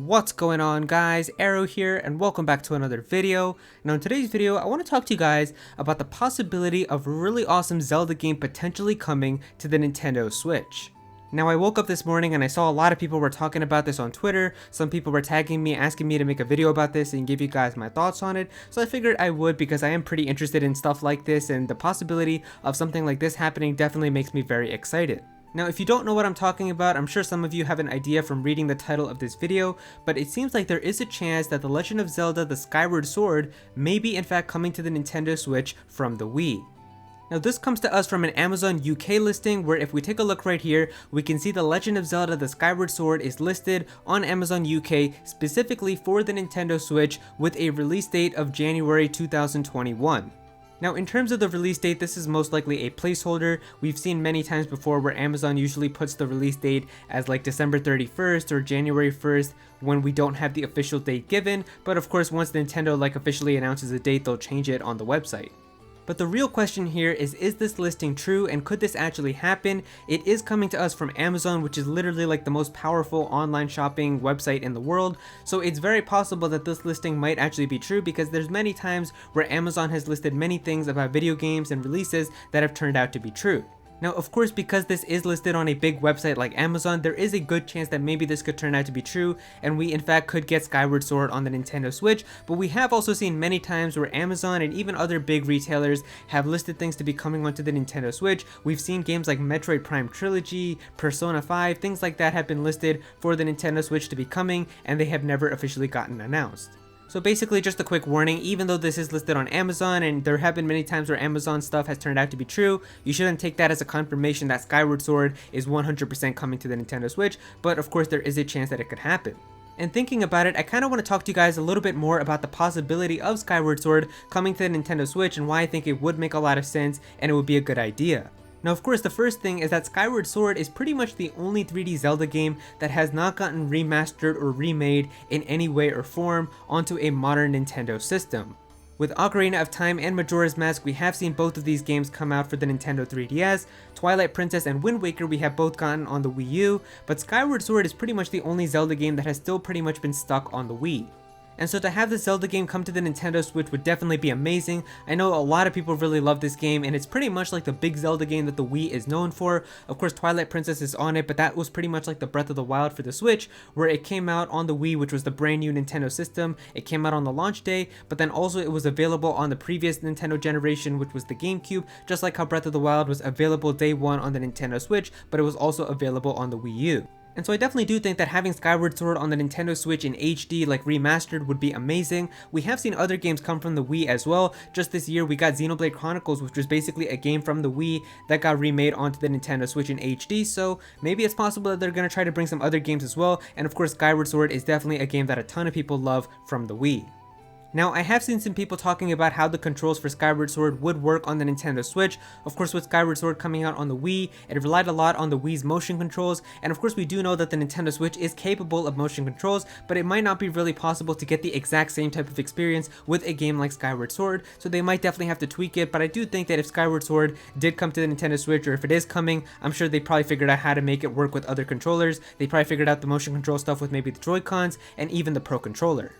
What's going on, guys? Aero here, and welcome back to another video. Now in today's video, I want to talk to you guys about the possibility of a really awesome Zelda game potentially coming to the Nintendo Switch. Now I woke up this morning and I saw a lot of people were talking about this on Twitter. Some people were tagging me, asking me to make a video about this and give you guys my thoughts on it. So I figured I would, because I am pretty interested in stuff like this, and the possibility of something like this happening definitely makes me very excited. Now, if you don't know what I'm talking about, I'm sure some of you have an idea from reading the title of this video, but it seems like there is a chance that The Legend of Zelda the Skyward Sword may be in fact coming to the Nintendo Switch from the Wii. Now this comes to us from an Amazon UK listing, where if we take a look right here, we can see The Legend of Zelda the Skyward Sword is listed on Amazon UK specifically for the Nintendo Switch with a release date of January 2021. Now in terms of the release date, this is most likely a placeholder. We've seen many times before where Amazon usually puts the release date as like December 31st or January 1st when we don't have the official date given, but of course once Nintendo officially announces a date, they'll change it on the website. But the real question here is this listing true, and could this actually happen? It is coming to us from Amazon, which is literally the most powerful online shopping website in the world. So it's very possible that this listing might actually be true, because there's many times where Amazon has listed many things about video games and releases that have turned out to be true. Now, of course, because this is listed on a big website like Amazon, there is a good chance that maybe this could turn out to be true, and we in fact could get Skyward Sword on the Nintendo Switch. But we have also seen many times where Amazon and even other big retailers have listed things to be coming onto the Nintendo Switch. We've seen games like Metroid Prime Trilogy, Persona 5, things like that have been listed for the Nintendo Switch to be coming, and they have never officially gotten announced. So basically, just a quick warning, even though this is listed on Amazon and there have been many times where Amazon stuff has turned out to be true, you shouldn't take that as a confirmation that Skyward Sword is 100% coming to the Nintendo Switch, but of course there is a chance that it could happen. And thinking about it, I kind of want to talk to you guys a little bit more about the possibility of Skyward Sword coming to the Nintendo Switch and why I think it would make a lot of sense and it would be a good idea. Now of course, the first thing is that Skyward Sword is pretty much the only 3D Zelda game that has not gotten remastered or remade in any way or form onto a modern Nintendo system. With Ocarina of Time and Majora's Mask, we have seen both of these games come out for the Nintendo 3DS, Twilight Princess and Wind Waker we have both gotten on the Wii U, but Skyward Sword is pretty much the only Zelda game that has still pretty much been stuck on the Wii. And so to have this Zelda game come to the Nintendo Switch would definitely be amazing. I know a lot of people really love this game, and it's pretty much like the big Zelda game that the Wii is known for. Of course, Twilight Princess is on it, but that was pretty much like the Breath of the Wild for the Switch, where it came out on the Wii, which was the brand new Nintendo system. It came out on the launch day, but then also it was available on the previous Nintendo generation, which was the GameCube, just like how Breath of the Wild was available day one on the Nintendo Switch, but it was also available on the Wii U. And so I definitely do think that having Skyward Sword on the Nintendo Switch in HD, remastered, would be amazing. We have seen other games come from the Wii as well. Just this year we got Xenoblade Chronicles, which was basically a game from the Wii that got remade onto the Nintendo Switch in HD, so maybe it's possible that they're going to try to bring some other games as well. And of course, Skyward Sword is definitely a game that a ton of people love from the Wii. Now, I have seen some people talking about how the controls for Skyward Sword would work on the Nintendo Switch. Of course, with Skyward Sword coming out on the Wii, it relied a lot on the Wii's motion controls, and of course we do know that the Nintendo Switch is capable of motion controls, but it might not be really possible to get the exact same type of experience with a game like Skyward Sword, so they might definitely have to tweak it. But I do think that if Skyward Sword did come to the Nintendo Switch, or if it is coming, I'm sure they probably figured out how to make it work with other controllers. They probably figured out the motion control stuff with maybe the Joy-Cons and even the Pro Controller.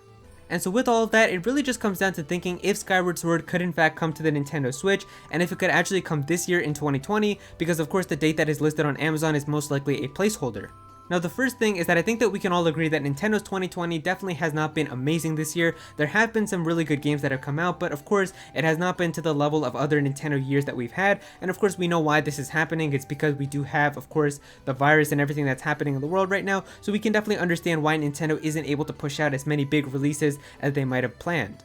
And so with all of that, it really just comes down to thinking if Skyward Sword could in fact come to the Nintendo Switch, and if it could actually come this year in 2020, because of course the date that is listed on Amazon is most likely a placeholder. Now the first thing is that I think that we can all agree that Nintendo's 2020 definitely has not been amazing this year. There have been some really good games that have come out, but of course it has not been to the level of other Nintendo years that we've had, and of course we know why this is happening. It's because we do have, of course, the virus and everything that's happening in the world right now, so we can definitely understand why Nintendo isn't able to push out as many big releases as they might have planned.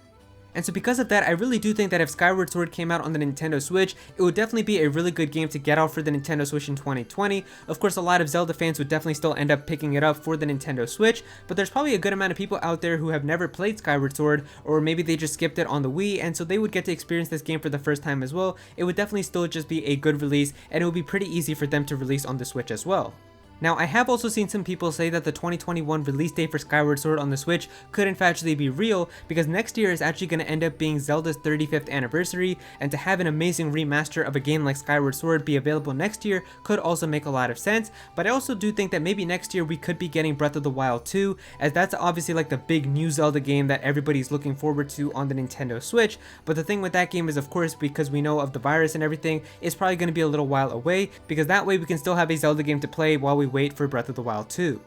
And so because of that, I really do think that if Skyward Sword came out on the Nintendo Switch, it would definitely be a really good game to get out for the Nintendo Switch in 2020. Of course, a lot of Zelda fans would definitely still end up picking it up for the Nintendo Switch, but there's probably a good amount of people out there who have never played Skyward Sword, or maybe they just skipped it on the Wii, and so they would get to experience this game for the first time as well. It would definitely still just be a good release, and it would be pretty easy for them to release on the Switch as well. Now, I have also seen some people say that the 2021 release date for Skyward Sword on the Switch could in fact actually be real, because next year is actually going to end up being Zelda's 35th anniversary, and to have an amazing remaster of a game like Skyward Sword be available next year could also make a lot of sense. But I also do think that maybe next year we could be getting Breath of the Wild 2, as that's obviously like the big new Zelda game that everybody's looking forward to on the Nintendo Switch. But the thing with that game is, of course, because we know of the virus and everything, it's probably going to be a little while away, because that way we can still have a Zelda game to play while we wait for Breath of the Wild 2.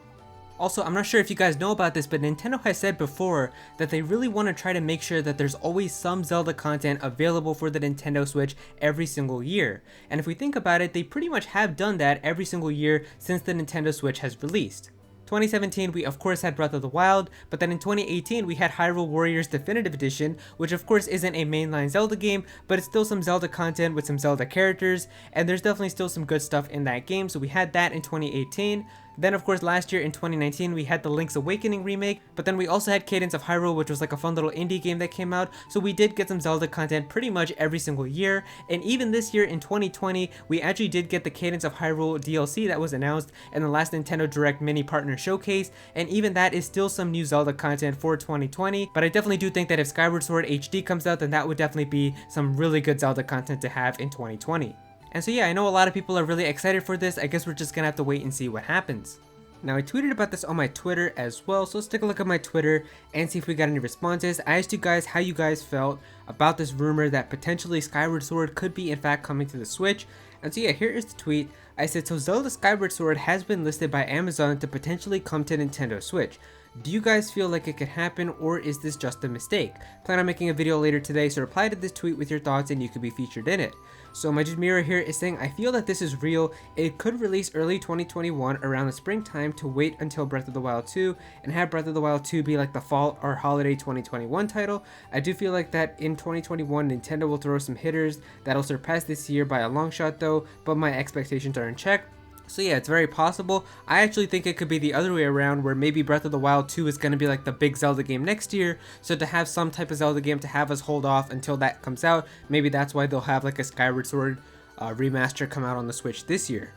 Also, I'm not sure if you guys know about this, but Nintendo has said before that they really want to try to make sure that there's always some Zelda content available for the Nintendo Switch every single year. And if we think about it, they pretty much have done that every single year since the Nintendo Switch has released. 2017, we of course had Breath of the Wild, but then in 2018 we had Hyrule Warriors Definitive Edition, which of course isn't a mainline Zelda game, but it's still some Zelda content with some Zelda characters, and there's definitely still some good stuff in that game, so we had that in 2018. Then of course last year in 2019 we had the Link's Awakening remake, but then we also had Cadence of Hyrule, which was like a fun little indie game that came out, so we did get some Zelda content pretty much every single year. And even this year in 2020 we actually did get the Cadence of Hyrule DLC that was announced in the last Nintendo Direct Mini Partner Showcase, and even that is still some new Zelda content for 2020. But I definitely do think that if Skyward Sword HD comes out, then that would definitely be some really good Zelda content to have in 2020. And so yeah, I know a lot of people are really excited for this. I guess we're just gonna have to wait and see what happens. Now, I tweeted about this on my Twitter as well, so let's take a look at my Twitter and see if we got any responses. I asked you guys how you guys felt about this rumor that potentially Skyward Sword could be in fact coming to the Switch. And so yeah, here is the tweet. I said, so Zelda Skyward Sword has been listed by Amazon to potentially come to Nintendo Switch. Do you guys feel like it could happen, or is this just a mistake? Plan on making a video later today, so reply to this tweet with your thoughts and you could be featured in it. So my Mirror here is saying, I feel that this is real. It could release early 2021 around the springtime to wait until Breath of the Wild 2 and have Breath of the Wild 2 be like the fall or holiday 2021 title. I do feel like that in 2021 Nintendo will throw some hitters that'll surpass this year by a long shot though, but my expectations are in check. So yeah, it's very possible. I actually think it could be the other way around, where maybe Breath of the Wild 2 is going to be like the big Zelda game next year, so to have some type of Zelda game to have us hold off until that comes out, maybe that's why they'll have like a Skyward Sword remaster come out on the Switch this year.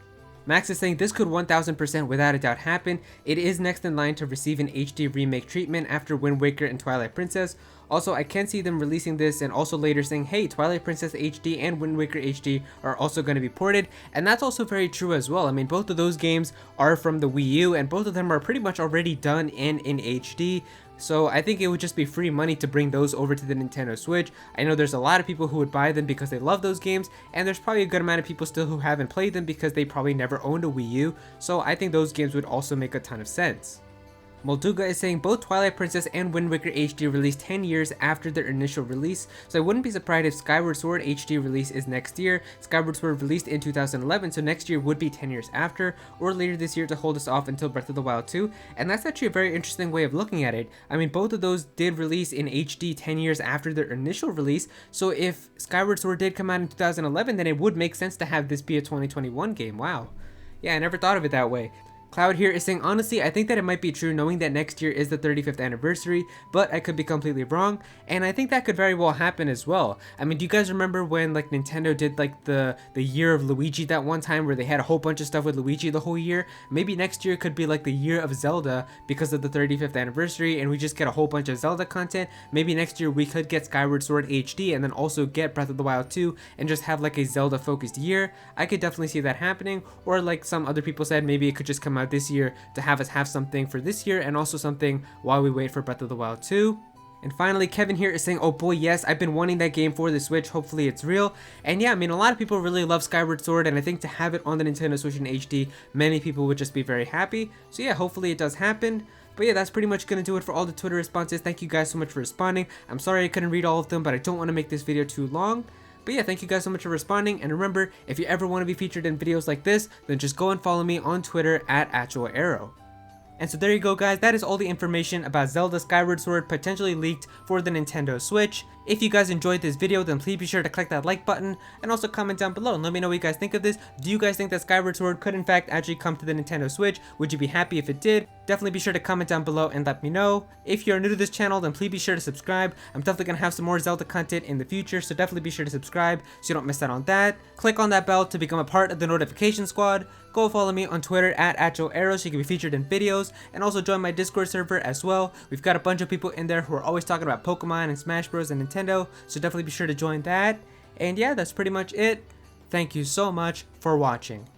Max is saying this could 1000% without a doubt happen. It is next in line to receive an HD remake treatment after Wind Waker and Twilight Princess. Also, I can see them releasing this and also later saying, hey, Twilight Princess HD and Wind Waker HD are also going to be ported, and that's also very true as well. I mean, both of those games are from the Wii U, and both of them are pretty much already done and in HD. So I think it would just be free money to bring those over to the Nintendo Switch. I know there's a lot of people who would buy them because they love those games, and there's probably a good amount of people still who haven't played them because they probably never owned a Wii U, so I think those games would also make a ton of sense. Molduga is saying both Twilight Princess and Wind Waker HD released 10 years after their initial release, so I wouldn't be surprised if Skyward Sword HD release is next year. Skyward Sword released in 2011, so next year would be 10 years after, or later this year to hold us off until Breath of the Wild 2, and that's actually a very interesting way of looking at it. I mean, both of those did release in HD 10 years after their initial release, so if Skyward Sword did come out in 2011, then it would make sense to have this be a 2021 game. Wow. Yeah, I never thought of it that way. Cloud here is saying, honestly, I think that it might be true knowing that next year is the 35th anniversary, but I could be completely wrong, and I think that could very well happen as well. I mean, do you guys remember when like Nintendo did like the year of Luigi that one time where they had a whole bunch of stuff with Luigi the whole year? Maybe next year could be like the year of Zelda because of the 35th anniversary, and we just get a whole bunch of Zelda content. Maybe next year we could get Skyward Sword HD and then also get Breath of the Wild 2 and just have like a Zelda focused year. I could definitely see that happening, or like some other people said, maybe it could just come out this year to have us have something for this year and also something while we wait for Breath of the Wild 2. And finally, Kevin here is saying, oh boy, yes, I've been wanting that game for the Switch, hopefully it's real. And yeah, I mean, a lot of people really love Skyward Sword, and I think to have it on the Nintendo Switch in HD, many people would just be very happy. So yeah, hopefully it does happen. But yeah, that's pretty much going to do it for all the Twitter responses. Thank you guys so much for responding. I'm sorry I couldn't read all of them, but I don't want to make this video too long. But yeah, thank you guys so much for responding, and remember, if you ever want to be featured in videos like this, then just go and follow me on Twitter at @Aero. And so there you go guys, that is all the information about Zelda Skyward Sword potentially leaked for the Nintendo Switch. If you guys enjoyed this video, then please be sure to click that like button and also comment down below and let me know what you guys think of this. Do you guys think that Skyward Sword could in fact actually come to the Nintendo Switch? Would you be happy if it did? definitely be sure to comment down below and let me know. If you're new to this channel, then please be sure to subscribe. I'm definitely gonna have some more Zelda content in the future, so definitely be sure to subscribe so you don't miss out on that. Click on that bell to become a part of the notification squad. Go follow me on Twitter at Aero so you can be featured in videos, and also join my Discord server as well. We've got a bunch of people in there who are always talking about Pokemon and Smash Bros and Nintendo, so definitely be sure to join that. And yeah, that's pretty much it. Thank you so much for watching.